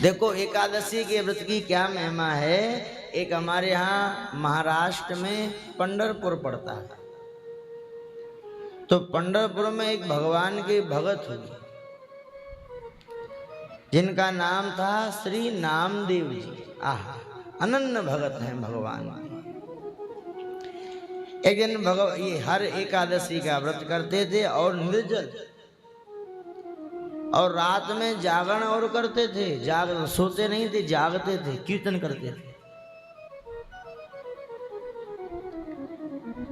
देखो एकादशी के व्रत की क्या महिमा है। एक हमारे यहाँ महाराष्ट्र में पंढरपुर पड़ता है, तो पंढरपुर में एक भगवान के भगत हुए जिनका नाम था श्री नामदेव जी। अनन्य भगत हैं भगवान। एक दिन ये हर एकादशी का व्रत करते थे और निर्जल, और रात में जागरण और करते थे। सोते नहीं थे, जागते थे, कीर्तन करते थे।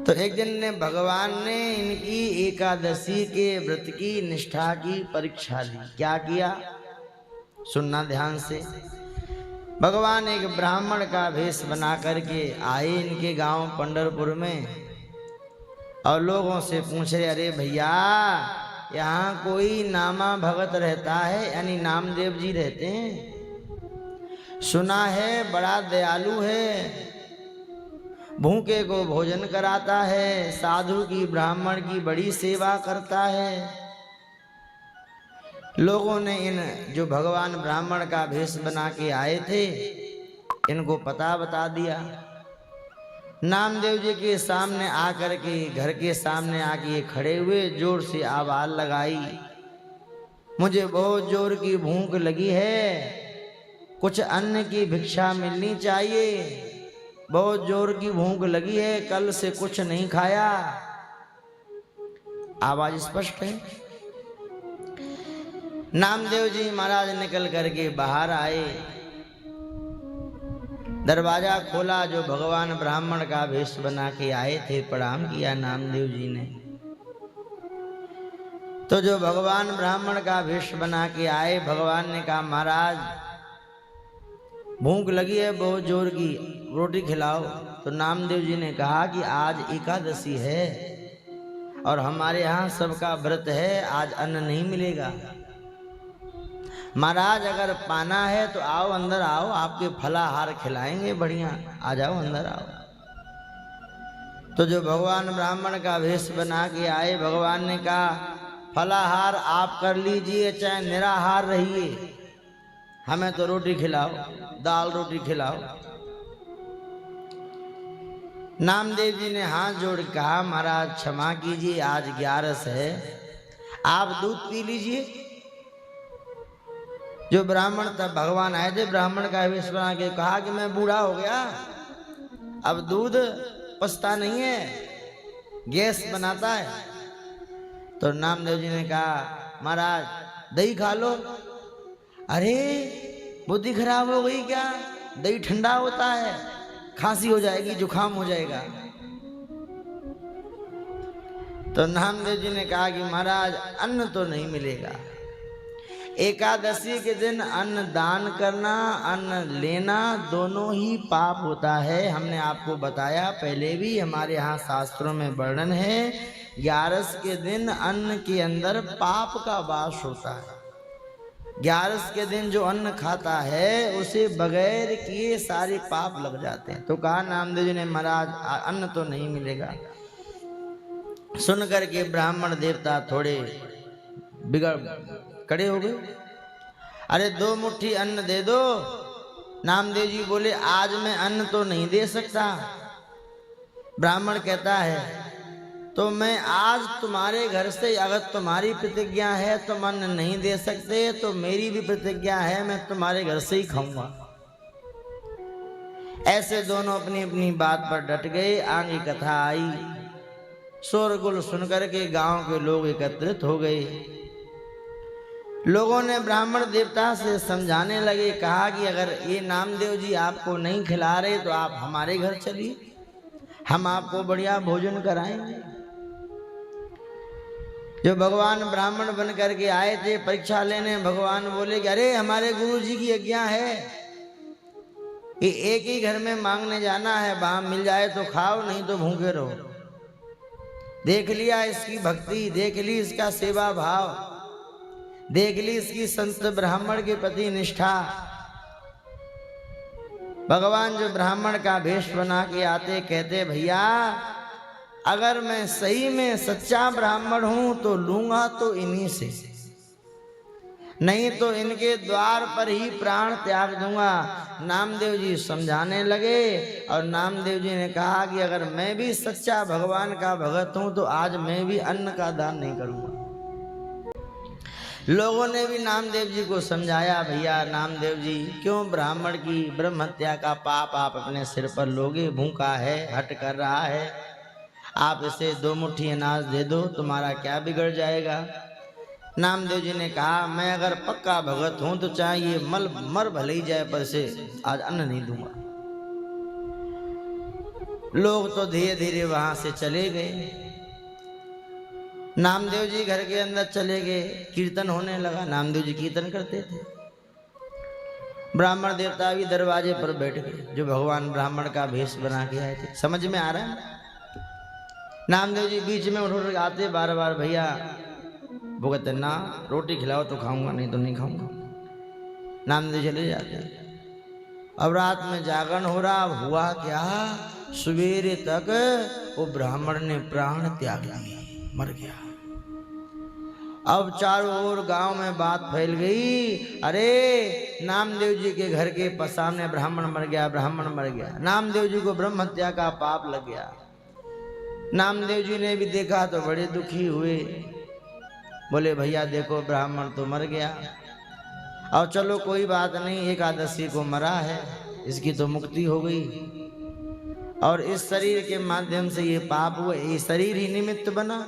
तो एक दिन ने भगवान ने इनकी एकादशी के व्रत की निष्ठा की परीक्षा ली। क्या किया, सुनना ध्यान से। भगवान एक ब्राह्मण का वेश बना करके आए इनके गांव पंढरपुर में, और लोगों से पूछ रहे, अरे भैया यहाँ कोई नामा भगत रहता है, यानी नामदेव जी रहते हैं, सुना है बड़ा दयालु है, भूखे को भोजन कराता है, साधु की ब्राह्मण की बड़ी सेवा करता है। लोगों ने इन जो भगवान ब्राह्मण का वेश बना के आए थे इनको पता बता दिया। नामदेव जी के सामने आकर के, घर के सामने आके खड़े हुए, जोर से आवाज लगाई, मुझे बहुत जोर की भूख लगी है, कुछ अन्न की भिक्षा मिलनी चाहिए, बहुत जोर की भूख लगी है, कल से कुछ नहीं खाया। आवाज स्पष्ट है। नामदेव जी महाराज निकल करके बाहर आए, दरवाजा खोला, जो भगवान ब्राह्मण का वेश बना के आए थे प्रणाम किया नामदेव जी ने। तो जो भगवान ब्राह्मण का वेश बना के आए, भगवान ने कहा महाराज भूख लगी है बहुत जोर की, रोटी खिलाओ। तो नामदेव जी ने कहा कि आज एकादशी है और हमारे यहाँ सबका व्रत है, आज अन्न नहीं मिलेगा। महाराज अगर पाना है तो आओ, अंदर आओ, आपके फलाहार खिलाएंगे बढ़िया, आ जाओ अंदर आओ। तो जो भगवान ब्राह्मण का वेश बना के आए, भगवान ने कहा फलाहार आप कर लीजिए, चाहे निराहार रहिए, हमें तो रोटी खिलाओ, दाल रोटी खिलाओ। नामदेव जी ने हाथ जोड़ कहा महाराज क्षमा कीजिए, आज 11 है, आप दूध पी लीजिए। जो ब्राह्मण तब भगवान आए थे ब्राह्मण का वेश बना के, कहा कि मैं बूढ़ा हो गया, अब दूध पचता नहीं है, गैस बनाता है। तो नामदेव जी ने कहा महाराज दही खा लो। अरे बुद्धि खराब हो गई क्या, दही ठंडा होता है, खांसी हो जाएगी, जुकाम हो जाएगा। तो नामदेव जी ने कहा कि महाराज अन्न तो नहीं मिलेगा, एकादशी के दिन अन्न दान करना, अन्न लेना दोनों ही पाप होता है। हमने आपको बताया पहले भी, हमारे यहाँ शास्त्रों में वर्णन है 11 के दिन अन्न के अंदर पाप का वास होता है। 11 के दिन जो अन्न खाता है उसे बगैर किए सारे पाप लग जाते हैं। तो कहा नामदेव जी ने महाराज अन्न तो नहीं मिलेगा। सुन करके ब्राह्मण देवता थोड़े बिगड़ खड़े हो गए, अरे 2 मुट्ठी अन्न दे दो। नामदेव जी बोले आज मैं अन्न तो नहीं दे सकता। ब्राह्मण कहता है तो मैं आज तुम्हारे घर से, अगर तुम्हारी प्रतिज्ञा है तुम अन्न नहीं दे सकते, तो मेरी भी प्रतिज्ञा है मैं तुम्हारे घर से ही खाऊंगा। ऐसे दोनों अपनी अपनी बात पर डट गए। आगे कथा आई, शोरगुल सुनकर के गांव के लोग एकत्रित हो गए। लोगों ने ब्राह्मण देवता से समझाने लगे, कहा कि अगर ये नामदेव जी आपको नहीं खिला रहे तो आप हमारे घर चलिए, हम आपको बढ़िया भोजन कराएंगे। जो भगवान ब्राह्मण बन करके आए थे परीक्षा लेने, भगवान बोले कि अरे हमारे गुरु जी की आज्ञा है कि एक ही घर में मांगने जाना है, वहां मिल जाए तो खाओ, नहीं तो भूखे रहो। देख लिया इसकी भक्ति, देख ली इसका सेवा भाव, देख ली इसकी संत ब्राह्मण के प्रति निष्ठा। भगवान जो ब्राह्मण का वेश बना के आते कहते भैया अगर मैं सही में सच्चा ब्राह्मण हूं तो लूंगा तो इन्हीं से, नहीं तो इनके द्वार पर ही प्राण त्याग दूंगा। नामदेव जी समझाने लगे और नामदेव जी ने कहा कि अगर मैं भी सच्चा भगवान का भगत हूं तो आज मैं भी अन्न का दान नहीं करूंगा। लोगों ने भी नामदेव जी को समझाया, भैया नामदेव जी क्यों ब्राह्मण की ब्रह्म हत्या का पाप आप अपने सिर पर लोगे? भूखा है, हट कर रहा है, आप इसे 2 मुट्ठी अनाज दे दो, तुम्हारा क्या बिगड़ जाएगा? नामदेव जी ने कहा, मैं अगर पक्का भगत हूं तो चाहे ये मर भले ही जाए पर से आज अन्न नहीं दूंगा। लोग तो धीरे धीरे वहां से चले गए। नामदेव जी घर के अंदर चले गए, कीर्तन होने लगा। नामदेव जी कीर्तन करते थे। ब्राह्मण देवता भी दरवाजे पर बैठ गए, जो भगवान ब्राह्मण का भेष बना के आए थे। समझ में आ रहा है? नामदेव जी बीच में उठ आते बार बार, भैया वो कहते ना रोटी खिलाओ तो खाऊंगा, नहीं तो नहीं खाऊंगा। नामदेव चले जाते। अब रात में जागरण हो रहा। हुआ क्या, सवेरे तक वो ब्राह्मण ने प्राण त्याग दिए, मर गया। अब चारों ओर गांव में बात फैल गई, अरे नामदेव जी के घर के सामने ब्राह्मण मर गया, ब्राह्मण मर गया। नामदेव जी को ब्रह्म हत्या का पाप लग गया। नामदेव जी ने भी देखा तो बड़े दुखी हुए। बोले भैया देखो ब्राह्मण तो मर गया, और चलो कोई बात नहीं, एकादशी को मरा है, इसकी तो मुक्ति हो गई, और इस शरीर के माध्यम से ये पाप हुआ, ये शरीर ही निमित्त बना,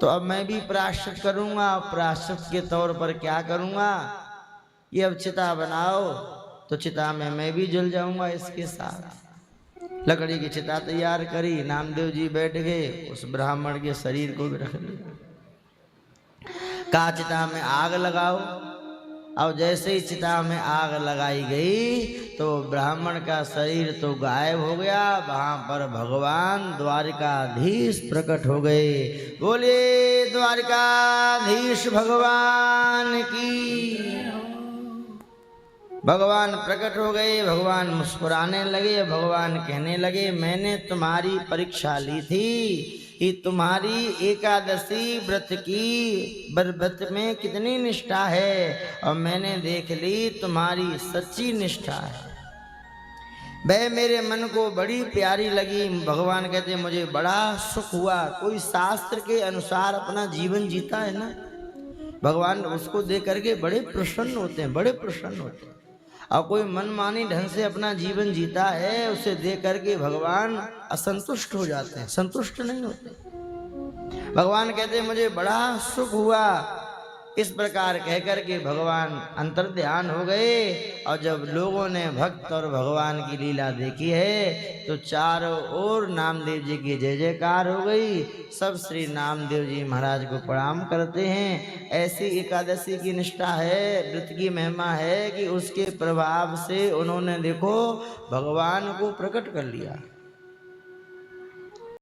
तो अब मैं भी प्रायश्चित करूंगा। प्रायश्चित के तौर पर क्या करूंगा, ये अब चिता बनाओ, तो चिता में मैं भी जल जाऊंगा इसके साथ। लकड़ी की चिता तैयार करी, नामदेव जी बैठ गए, उस ब्राह्मण के शरीर को भी रख लिया। कहा चिता में आग लगाओ। अब जैसे ही चिता में आग लगाई गई तो ब्राह्मण का शरीर तो गायब हो गया, वहां पर भगवान द्वारिकाधीश प्रकट हो गए। बोले द्वारिकाधीश भगवान की। भगवान प्रकट हो गए, भगवान मुस्कुराने लगे, भगवान कहने लगे, मैंने तुम्हारी परीक्षा ली थी कि तुम्हारी एकादशी व्रत की व्रत में कितनी निष्ठा है, और मैंने देख ली तुम्हारी सच्ची निष्ठा है। वह मेरे मन को बड़ी प्यारी लगी। भगवान कहते मुझे बड़ा सुख हुआ। कोई शास्त्र के अनुसार अपना जीवन जीता है ना, भगवान उसको देख करके बड़े प्रसन्न होते हैं, बड़े प्रसन्न होते हैं। और कोई मनमानी ढंग से अपना जीवन जीता है, उसे देख करके भगवान असंतुष्ट हो जाते हैं, संतुष्ट नहीं होते। भगवान कहते मुझे बड़ा सुख हुआ। इस प्रकार कहकर के भगवान अंतर्ध्यान हो गए। और जब लोगों ने भक्त और भगवान की लीला देखी है तो चारों ओर नामदेव जी की जय जयकार हो गई। सब श्री नामदेव जी महाराज को प्रणाम करते हैं। ऐसी एकादशी की निष्ठा है, व्रत की महिमा है कि उसके प्रभाव से उन्होंने देखो भगवान को प्रकट कर लिया।